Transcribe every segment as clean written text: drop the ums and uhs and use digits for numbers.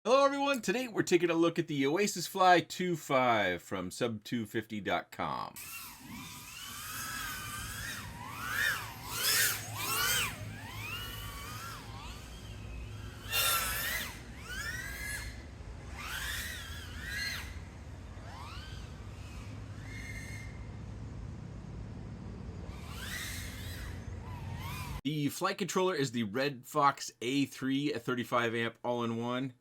Hello everyone, today we're taking a look at the OasisFly 2.5 from sub250.com. The flight controller is the Red Fox A3 at 35 amp all-in-one.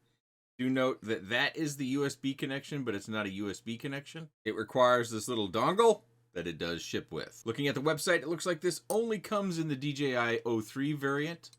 Do note that that is the USB connection, but it's not a USB connection. It requires this little dongle that it does ship with. Looking at the website, it looks like this only comes in the DJI O3 variant,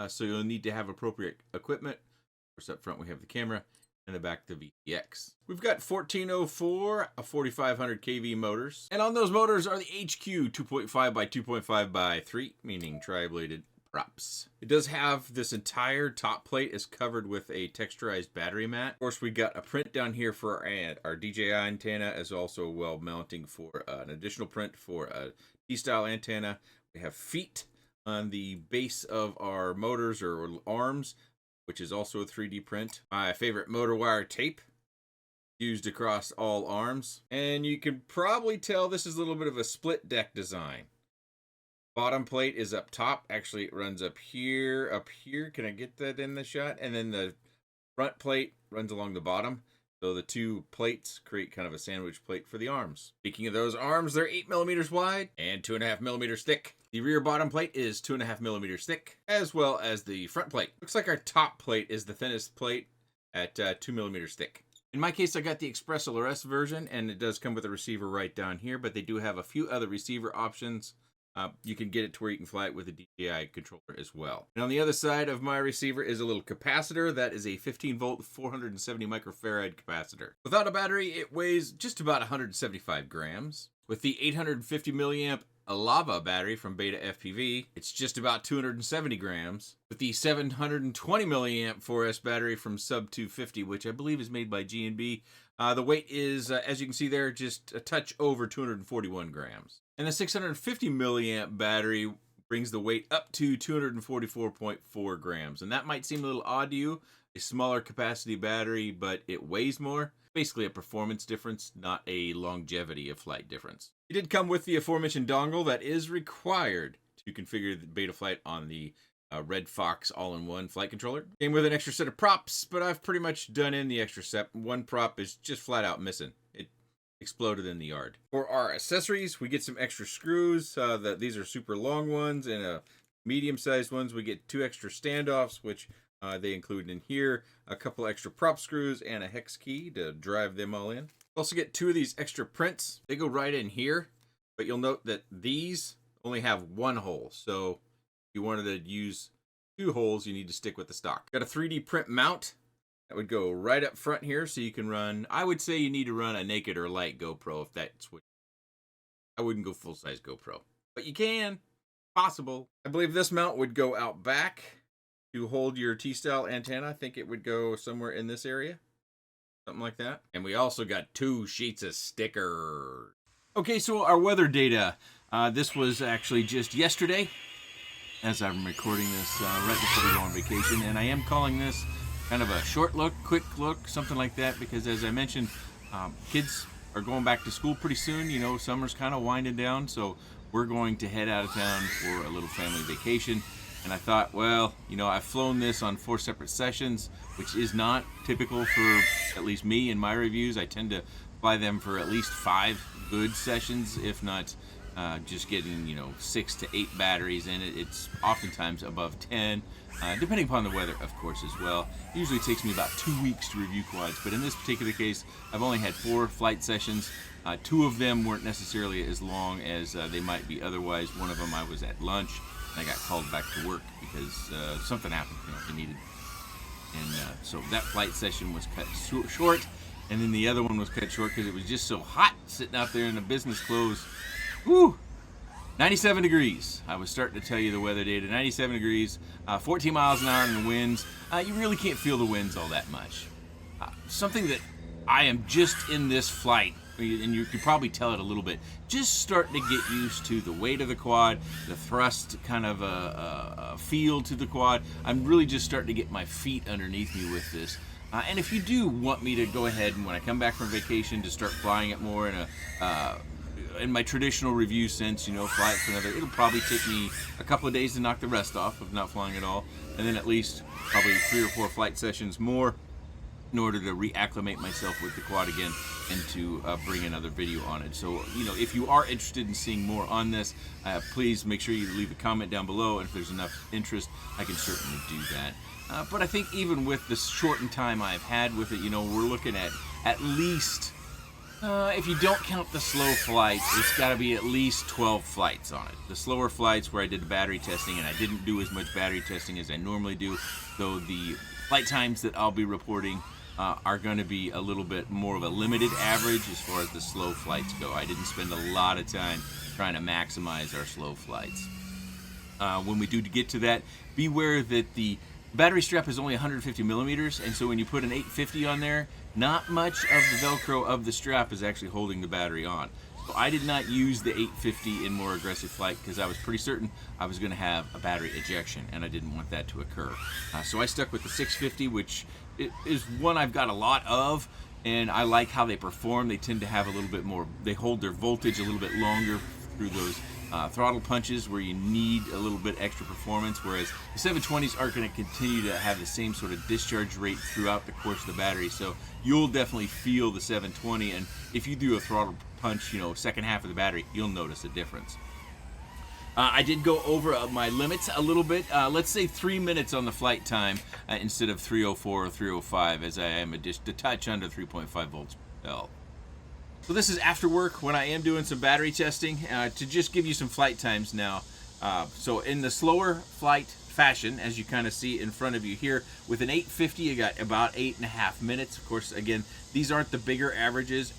so you'll need to have appropriate equipment. Of course, up front we have the camera, and the back the VTX. We've got 1404, a 4500 kV motors, and on those motors are the HQ 2.5 by 2.5 by 3, meaning tri-bladed props. It does have this entire top plate is covered with a texturized battery mat. Of course, we got a print down here for our DJI antenna, as also well mounting for an additional print for a T-style antenna. We have feet on the base of our motors or arms, which is also a 3D print. My favorite motor wire tape used across all arms. And you can probably tell this is a little bit of a split deck design. Bottom plate is up top. Actually, it runs up here. Can I get that in the shot? And then the front plate runs along the bottom. So the two plates create kind of a sandwich plate for the arms. Speaking of those arms, they're 8 millimeters wide and 2.5 millimeters thick. The rear bottom plate is 2.5 millimeters thick, as well as the front plate. Looks like our top plate is the thinnest plate at 2 millimeters thick. In my case, I got the Express LRS version, and it does come with a receiver right down here, but they do have a few other receiver options. You can get it to where you can fly it with a DJI controller as well. And on the other side of my receiver is a little capacitor. That is a 15 volt, 470 microfarad capacitor. Without a battery, it weighs just about 175 grams. With the 850 milliamp Lava battery from Beta FPV, it's just about 270 grams. With the 720 milliamp 4S battery from Sub 250, which I believe is made by G&B, the weight is, as you can see there, just a touch over 241 grams. And the 650 milliamp battery brings the weight up to 244.4 grams. And that might seem a little odd to you, a smaller capacity battery, but it weighs more. Basically a performance difference, not a longevity of flight difference. It did come with the aforementioned dongle that is required to configure the Beta Flight on the Red Fox all-in-one flight controller. Came with an extra set of props, but I've pretty much done in the extra set. One prop is just flat out missing. It exploded in the yard. For our accessories, we get some extra screws. These are super long ones, and medium-sized ones. We get 2 extra standoffs, which they include in here. A couple extra prop screws and a hex key to drive them all in. Also get 2 of these extra prints. They go right in here, but you'll note that these only have 1 hole. So if you wanted to use 2 holes, you need to stick with the stock. Got a 3D print mount that would go right up front here, so you can run, I would say you need to run a naked or light GoPro if that's what, I wouldn't go full-size GoPro, but you can, possible. I believe this mount would go out back to hold your T-style antenna. I think it would go somewhere in this area, something like that. And we also got 2 sheets of stickers. Okay, so our weather data, this was actually just yesterday, as I'm recording this right before we go on vacation, and I am calling this kind of a short look, quick look, something like that, because as I mentioned, kids are going back to school pretty soon. You know, summer's kind of winding down, so we're going to head out of town for a little family vacation. And I thought, well, you know, I've flown this on 4 separate sessions, which is not typical for at least me in my reviews. I tend to fly them for at least 5 good sessions, if not just getting, you know, 6 to 8 batteries in it. It's oftentimes above 10, depending upon the weather, of course, as well. It usually takes me about 2 weeks to review quads, but in this particular case, I've only had 4 flight sessions. 2 of them weren't necessarily as long as they might be otherwise. One of them I was at lunch, and I got called back to work because something happened, you know, they needed. And so that flight session was cut short, and then the other one was cut short because it was just so hot sitting out there in the business clothes. Woo! 97 degrees. I was starting to tell you the weather data. 97 degrees, 14 miles an hour in the winds. You really can't feel the winds all that much. Something that I am just in this flight, and you can probably tell it a little bit, just starting to get used to the weight of the quad, the thrust kind of a feel to the quad. I'm really just starting to get my feet underneath me with this. And if you do want me to go ahead and when I come back from vacation to start flying it more in my traditional review sense, you know, fly it for another, it'll probably take me a couple of days to knock the rest off of not flying at all, and then at least probably 3 or 4 flight sessions more in order to reacclimate myself with the quad again and to bring another video on it. So, you know, if you are interested in seeing more on this, please make sure you leave a comment down below, and if there's enough interest, I can certainly do that. But I think even with the shortened time I've had with it, you know, we're looking at least, if you don't count the slow flights, it's got to be at least 12 flights on it. The slower flights where I did the battery testing, and I didn't do as much battery testing as I normally do, though the flight times that I'll be reporting are going to be a little bit more of a limited average as far as the slow flights go. I didn't spend a lot of time trying to maximize our slow flights. When we do get to that, beware that the battery strap is only 150 millimeters, and so when you put an 850 on there, not much of the Velcro of the strap is actually holding the battery on. So I did not use the 850 in more aggressive flight because I was pretty certain I was going to have a battery ejection, and I didn't want that to occur. So I stuck with the 650, which is one I've got a lot of, and I like how they perform. They tend to have a little bit more, they hold their voltage a little bit longer through those throttle punches where you need a little bit extra performance, whereas the 720s aren't going to continue to have the same sort of discharge rate throughout the course of the battery. So you'll definitely feel the 720, and if you do a throttle punch, you know, second half of the battery, you'll notice a difference. I did go over my limits a little bit. Let's say 3 minutes on the flight time instead of 304 or 305, as I am just a touch under 3.5 volts per bell. So this is after work when I am doing some battery testing to just give you some flight times now. So in the slower flight fashion, as you kind of see in front of you here, with an 850 you got about 8.5 minutes. Of course, again, these aren't the bigger averages.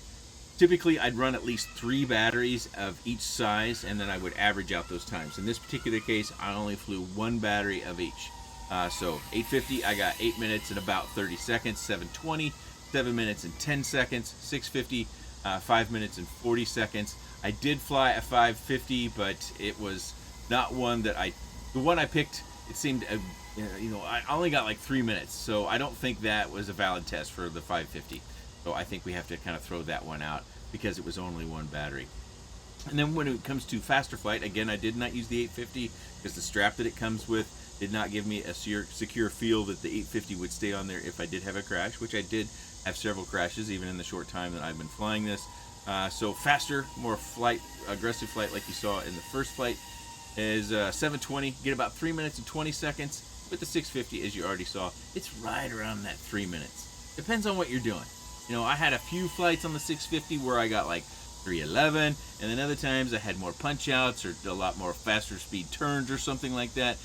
Typically I'd run at least 3 batteries of each size, and then I would average out those times. In this particular case, I only flew 1 battery of each. So 850 I got 8 minutes and about 30 seconds, 720 7 minutes and 10 seconds, 650 5 minutes and 40 seconds. I did fly a 550, but it was not one that the one I picked, it seemed, you know, I only got like 3 minutes, so I don't think that was a valid test for the 550. So I think we have to kind of throw that one out because it was only 1 battery. And then when it comes to faster flight, again, I did not use the 850 because the strap that it comes with did not give me a secure feel that the 850 would stay on there if I did have a crash, which I did have several crashes even in the short time that I've been flying this. So faster, more aggressive flight like you saw in the first flight is 720, get about 3 minutes and 20 seconds. With the 650, as you already saw, it's right around that 3 minutes. Depends on what you're doing. You know, I had a few flights on the 650 where I got like 311, and then other times I had more punch outs or a lot more faster speed turns or something like that,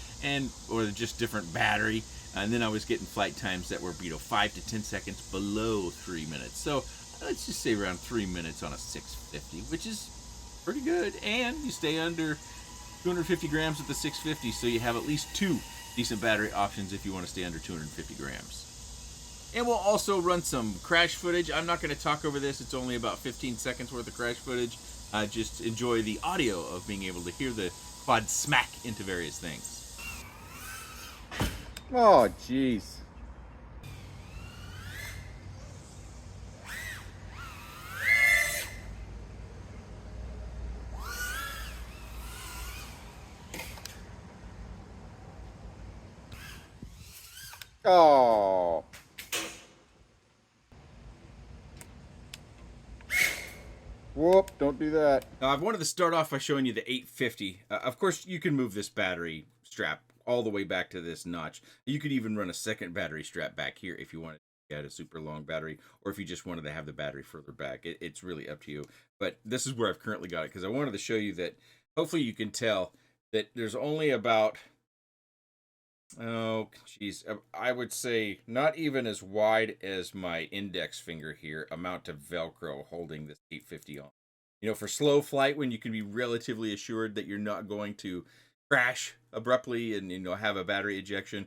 or just different battery. And then I was getting flight times that were, you know, 5 to 10 seconds below 3 minutes. So let's just say around 3 minutes on a 650, which is pretty good. And you stay under 250 grams with the 650, so you have at least 2 decent battery options if you want to stay under 250 grams. And we'll also run some crash footage. I'm not going to talk over this. It's only about 15 seconds worth of crash footage. Just enjoy the audio of being able to hear the quad smack into various things. Oh, jeez. Oh. Whoop, don't do that. Now, I wanted to start off by showing you the 850. Of course, you can move this battery strap all the way back to this notch. You could even run a second battery strap back here if you wanted to get a super long battery, or if you just wanted to have the battery further back. It's really up to you. But this is where I've currently got it, because I wanted to show you that hopefully you can tell that there's only about, oh, geez, I would say not even as wide as my index finger here, amount of Velcro holding this 850 on. You know, for slow flight, when you can be relatively assured that you're not going to crash abruptly and, you know, have a battery ejection,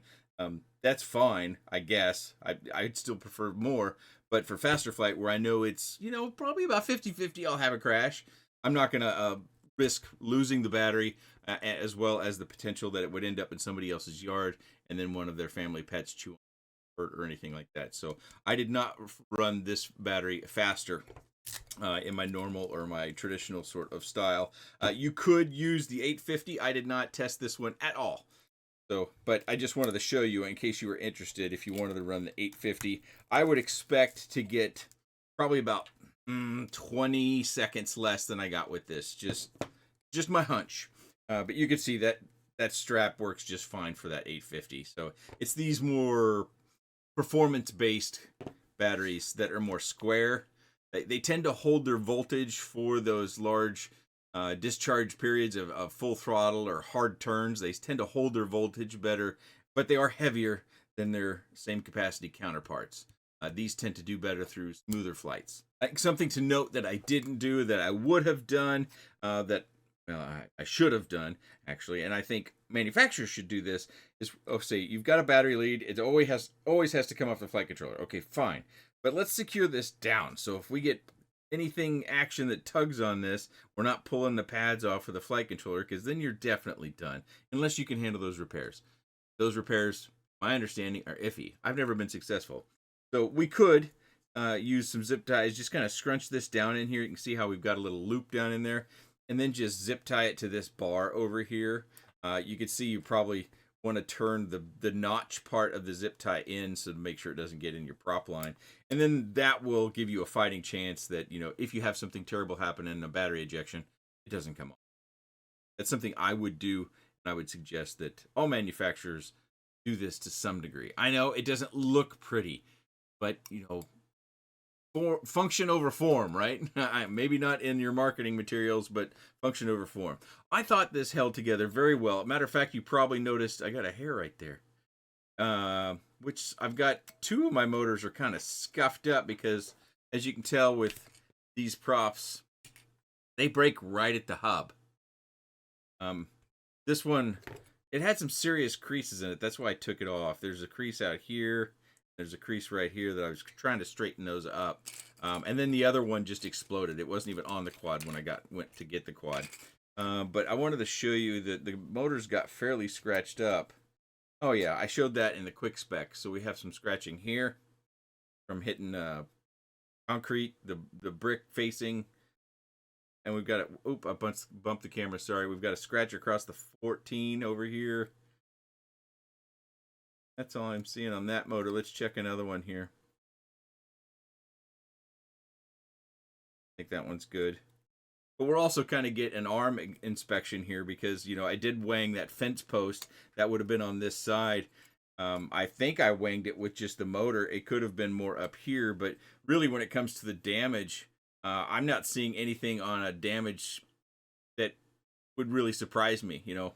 that's fine, I guess. I'd still prefer more. But for faster flight, where I know it's, you know, probably about 50-50, I'll have a crash. I'm not going to risk losing the battery, as well as the potential that it would end up in somebody else's yard and then one of their family pets chew on. or anything like that. So I did not run this battery faster in my normal or my traditional sort of style. You could use the 850. I did not test this one at all. So, but I just wanted to show you in case you were interested. If you wanted to run the 850, I would expect to get probably about 20 seconds less than I got with this. Just my hunch. But you can see that that strap works just fine for that 850. So it's these more performance-based batteries that are more square. They tend to hold their voltage for those large discharge periods of full throttle or hard turns. They tend to hold their voltage better, but they are heavier than their same capacity counterparts. These tend to do better through smoother flights. Something to note that I didn't do that I would have done, that I should have done actually, and I think manufacturers should do this, is say you've got a battery lead. It always has to come off the flight controller. Okay, fine, but let's secure this down. So if we get anything action that tugs on this, we're not pulling the pads off of the flight controller, because then you're definitely done, unless you can handle those repairs. Those repairs, my understanding, are iffy. I've never been successful. So we could use some zip ties, just kind of scrunch this down in here. You can see how we've got a little loop down in there, and then just zip tie it to this bar over here. You can see you probably want to turn the notch part of the zip tie in, so to make sure it doesn't get in your prop line. And then that will give you a fighting chance that, you know, if you have something terrible happen in a battery ejection, it doesn't come off. That's something I would do, and I would suggest that all manufacturers do this to some degree. I know it doesn't look pretty, but, you know, function over form, right? Maybe not in your marketing materials, but function over form. I thought this held together very well. Matter of fact, you probably noticed I got a hair right there. Which I've got two of my motors are kind of scuffed up because, as you can tell with these props, they break right at the hub. This one, it had some serious creases in it. That's why I took it off. There's a crease out here. There's a crease right here that I was trying to straighten those up. And then the other one just exploded. It wasn't even on the quad when I went to get the quad. But I wanted to show you that the motors got fairly scratched up. Oh yeah, I showed that in the quick spec. So we have some scratching here from hitting concrete, the brick facing. And we've got I bumped the camera, sorry. We've got a scratch across the 14 over here. That's all I'm seeing on that motor. Let's check another one here. I think that one's good. But we're also kind of get an arm inspection here because, you know, I did wang that fence post. That would have been on this side. I think I wanged it with just the motor. It could have been more up here, but really when it comes to the damage, I'm not seeing anything on a damage that would really surprise me, you know.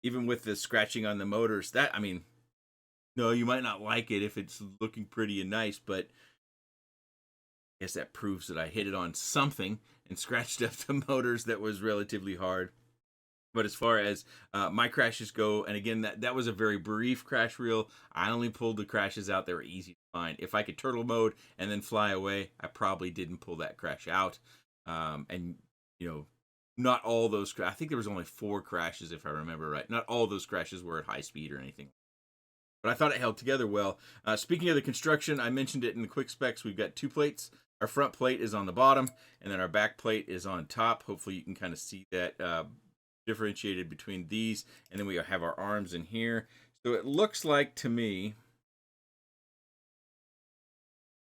Even with the scratching on the motors, that, I mean, no, you might not like it if it's looking pretty and nice, but I guess that proves that I hit it on something and scratched up the motors that was relatively hard. But as far as my crashes go, and again, that was a very brief crash reel. I only pulled the crashes out that were easy to find. If I could turtle mode and then fly away, I probably didn't pull that crash out. And, you know, not all those, I think there was only 4 crashes if I remember right. Not all those crashes were at high speed or anything. But I thought it held together well. Speaking of the construction, I mentioned it in the quick specs. We've got 2 plates. Our front plate is on the bottom, and then our back plate is on top. Hopefully you can kind of see that differentiated between these. And then we have our arms in here. So it looks like to me,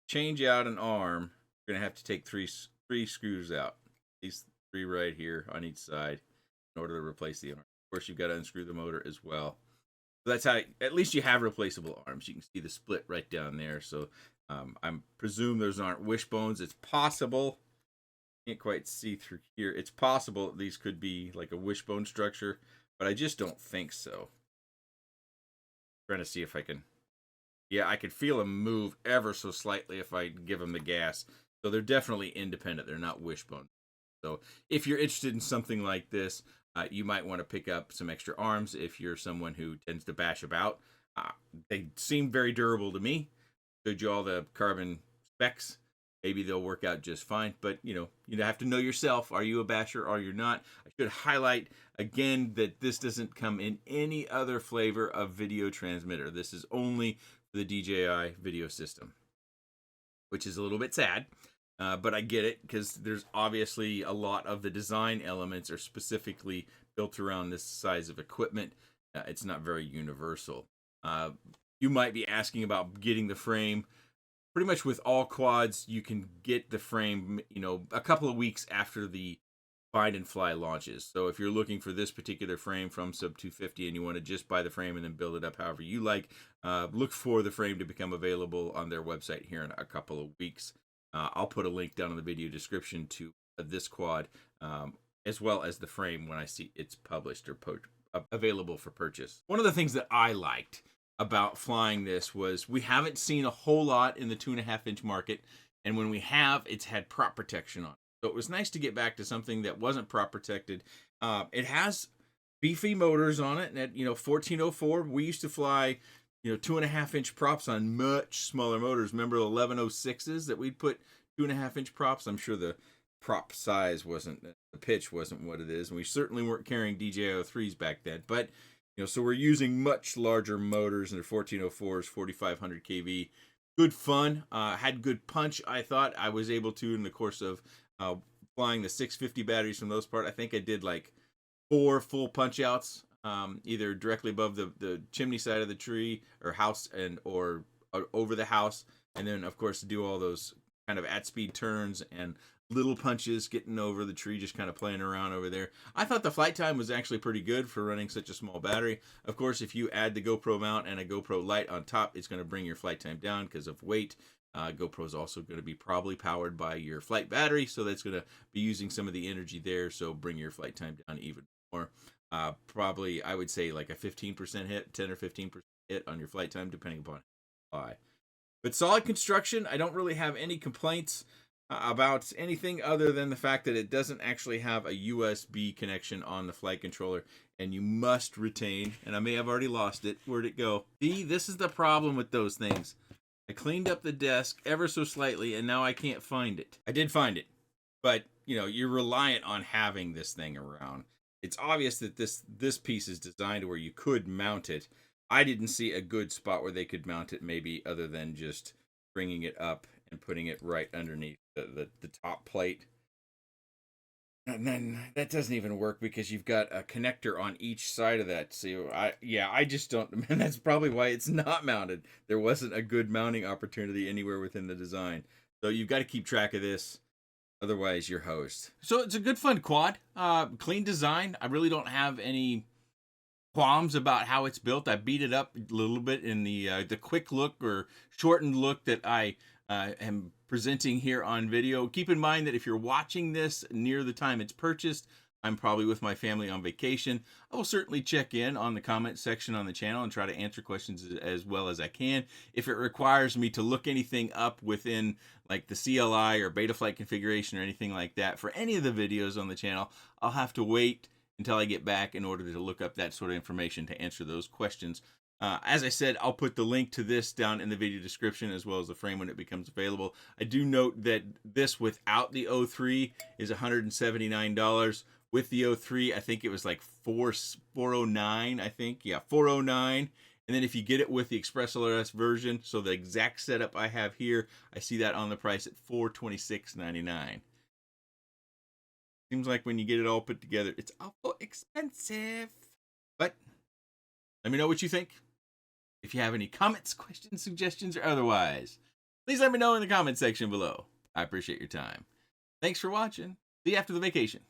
change out an arm, we're going to have to take three screws out. These 3 right here on each side in order to replace the arm. Of course, you've got to unscrew the motor as well. So that's how, at least you have replaceable arms. You can see the split right down there. So I presume those aren't wishbones. It's possible. Can't quite see through here. It's possible these could be like a wishbone structure, but I just don't think so. Trying to see if I can. Yeah, I could feel them move ever so slightly if I give them the gas. So they're definitely independent. They're not wishbone. So if you're interested in something like this, you might want to pick up some extra arms if you're someone who tends to bash about. They seem very durable to me. Showed you all the carbon specs. Maybe they'll work out just fine. But, you have to know yourself. Are you a basher or you're not? I should highlight again that this doesn't come in any other flavor of video transmitter. This is only for the DJI video system, which is a little bit sad. But I get it, because there's obviously a lot of the design elements are specifically built around this size of equipment. It's not very universal. You might be asking about getting the frame. Pretty much with all quads, you can get the frame, a couple of weeks after the Find and Fly launches. So if you're looking for this particular frame from Sub 250 and you want to just buy the frame and then build it up however you like, look for the frame to become available on their website here in a couple of weeks. I'll put a link down in the video description to this quad, as well as the frame when I see it's published or available for purchase. One of the things that I liked about flying this was we haven't seen a whole lot in the 2.5-inch market, and when we have, it's had prop protection on it. So it was nice to get back to something that wasn't prop protected. It has beefy motors on it, and at 1404, we used to fly 2.5-inch props on much smaller motors. Remember the 1106s that we'd put 2.5-inch props? I'm sure the prop size wasn't, the pitch wasn't what it is, and we certainly weren't carrying DJI 03s back then. But so we're using much larger motors, and the 1404s, 4500 kV. Good fun. Had good punch. I thought I was able to, in the course of flying the 650 batteries from those part. I think I did like 4 full punch outs, either directly above the chimney side of the tree or house or over the house, and then of course do all those kind of at speed turns and little punches getting over the tree, just kind of playing around over there. I thought the flight time was actually pretty good for running such a small battery. Of course, if you add the GoPro mount and a GoPro Lite on top, it's going to bring your flight time down because of weight. GoPro is also going to be probably powered by your flight battery, so that's going to be using some of the energy there, so bring your flight time down even more. Probably, I would say like a 15% hit, 10 or 15% hit on your flight time, depending upon why. But solid construction. I don't really have any complaints about anything other than the fact that it doesn't actually have a USB connection on the flight controller, and you must retain, and I may have already lost it. Where'd it go? See, this is the problem with those things. I cleaned up the desk ever so slightly, and now I can't find it. I did find it, but you're reliant on having this thing around. It's obvious that this piece is designed to where you could mount it. I didn't see a good spot where they could mount it, maybe other than just bringing it up and putting it right underneath the top plate. And then that doesn't even work because you've got a connector on each side of that. So I just don't, and that's probably why it's not mounted. There wasn't a good mounting opportunity anywhere within the design. So you've got to keep track of this. Otherwise, you're host. So it's a good fun quad. Clean design. I really don't have any qualms about how it's built. I beat it up a little bit in the quick look or shortened look that I am presenting here on video. Keep in mind that if you're watching this near the time it's purchased, I'm probably with my family on vacation. I will certainly check in on the comment section on the channel and try to answer questions as well as I can. If it requires me to look anything up within like the CLI or Betaflight configuration or anything like that for any of the videos on the channel, I'll have to wait until I get back in order to look up that sort of information to answer those questions. As I said, I'll put the link to this down in the video description as well as the frame when it becomes available. I do note that this without the 03 is $179. With the 03, I think it was like $409, I think. Yeah, $409. And then if you get it with the Express LRS version, so the exact setup I have here, I see that on the price at $426.99. Seems like when you get it all put together, it's awful expensive. But let me know what you think. If you have any comments, questions, suggestions, or otherwise, please let me know in the comment section below. I appreciate your time. Thanks for watching. See you after the vacation.